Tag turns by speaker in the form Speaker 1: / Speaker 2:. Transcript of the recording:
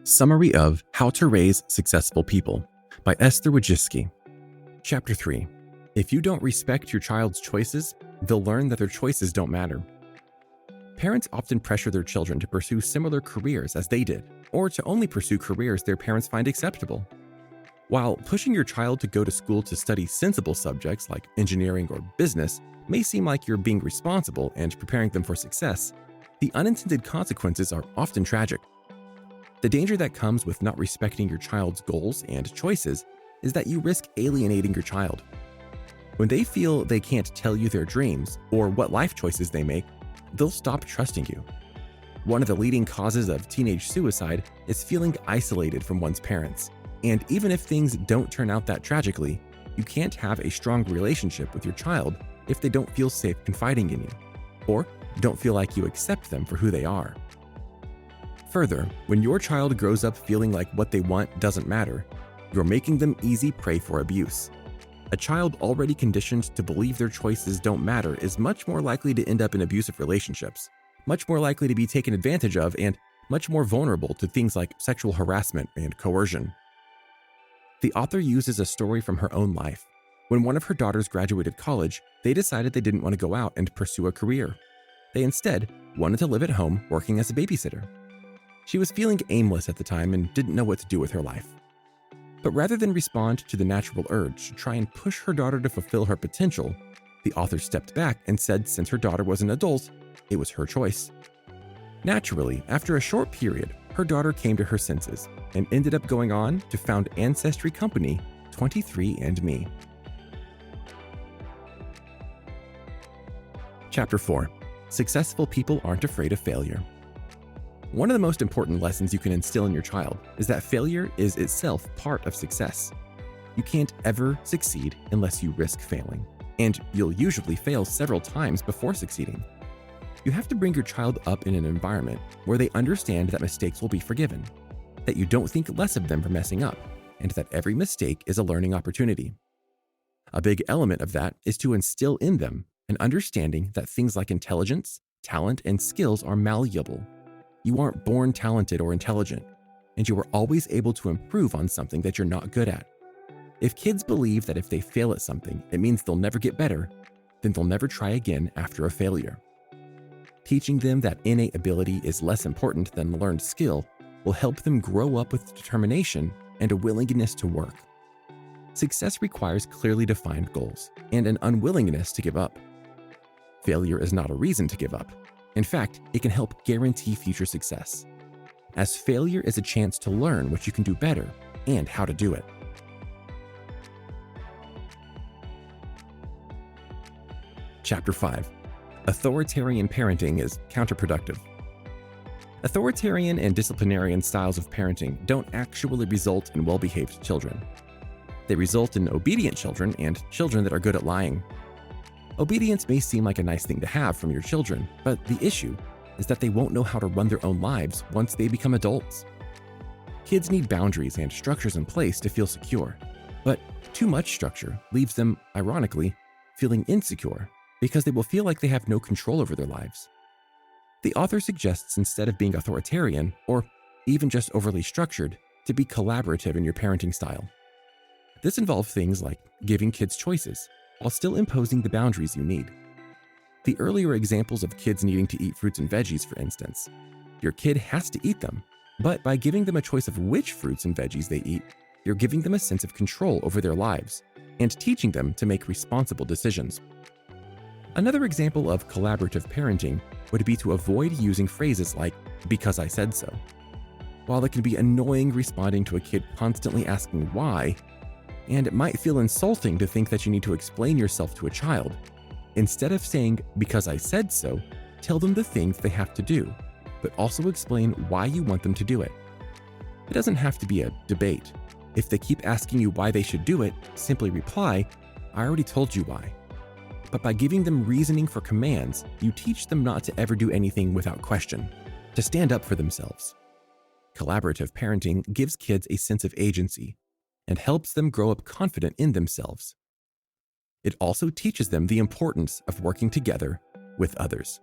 Speaker 1: Summary of How to Raise Successful People by Esther Wojcicki. Chapter 3. If you don't respect your child's choices, they'll learn that their choices don't matter. Parents often pressure their children to pursue similar careers as they did, or to only pursue careers their parents find acceptable. While pushing your child to go to school to study sensible subjects like engineering or business may seem like you're being responsible and preparing them for success, the unintended consequences are often tragic. The danger that comes with not respecting your child's goals and choices is that you risk alienating your child. When they feel they can't tell you their dreams or what life choices they make, they'll stop trusting you. One of the leading causes of teenage suicide is feeling isolated from one's parents. And even if things don't turn out that tragically, you can't have a strong relationship with your child if they don't feel safe confiding in you, or don't feel like you accept them for who they are. Further, when your child grows up feeling like what they want doesn't matter, you're making them easy prey for abuse. A child already conditioned to believe their choices don't matter is much more likely to end up in abusive relationships, much more likely to be taken advantage of, and much more vulnerable to things like sexual harassment and coercion. The author uses a story from her own life. When one of her daughters graduated college, they decided they didn't want to go out and pursue a career. They instead wanted to live at home working as a babysitter. She was feeling aimless at the time and didn't know what to do with her life. But rather than respond to the natural urge to try and push her daughter to fulfill her potential, the author stepped back and said since her daughter was an adult, it was her choice. Naturally, after a short period, her daughter came to her senses and ended up going on to found ancestry company 23andMe. Chapter 4. Successful people aren't afraid of failure. One of the most important lessons you can instill in your child is that failure is itself part of success. You can't ever succeed unless you risk failing, and you'll usually fail several times before succeeding. You have to bring your child up in an environment where they understand that mistakes will be forgiven, that you don't think less of them for messing up, and that every mistake is a learning opportunity. A big element of that is to instill in them an understanding that things like intelligence, talent, and skills are malleable. You aren't born talented or intelligent, and you are always able to improve on something that you're not good at. If kids believe that if they fail at something, it means they'll never get better, then they'll never try again after a failure. Teaching them that innate ability is less important than learned skill will help them grow up with determination and a willingness to work. Success requires clearly defined goals and an unwillingness to give up. Failure is not a reason to give up. In fact, it can help guarantee future success, as failure is a chance to learn what you can do better and how to do it. Chapter 5. Authoritarian parenting is counterproductive. Authoritarian and disciplinarian styles of parenting don't actually result in well-behaved children. They result in obedient children and children that are good at lying. Obedience may seem like a nice thing to have from your children, but the issue is that they won't know how to run their own lives once they become adults. Kids need boundaries and structures in place to feel secure, but too much structure leaves them, ironically, feeling insecure because they will feel like they have no control over their lives. The author suggests instead of being authoritarian, or even just overly structured, to be collaborative in your parenting style. This involves things like giving kids choices, while still imposing the boundaries you need. The earlier examples of kids needing to eat fruits and veggies, for instance, your kid has to eat them, but by giving them a choice of which fruits and veggies they eat, you're giving them a sense of control over their lives and teaching them to make responsible decisions. Another example of collaborative parenting would be to avoid using phrases like, "because I said so." While it can be annoying responding to a kid constantly asking why, and it might feel insulting to think that you need to explain yourself to a child, instead of saying, "because I said so," tell them the things they have to do, but also explain why you want them to do it. It doesn't have to be a debate. If they keep asking you why they should do it, simply reply, "I already told you why." But by giving them reasoning for commands, you teach them not to ever do anything without question, to stand up for themselves. Collaborative parenting gives kids a sense of agency and helps them grow up confident in themselves. It also teaches them the importance of working together with others.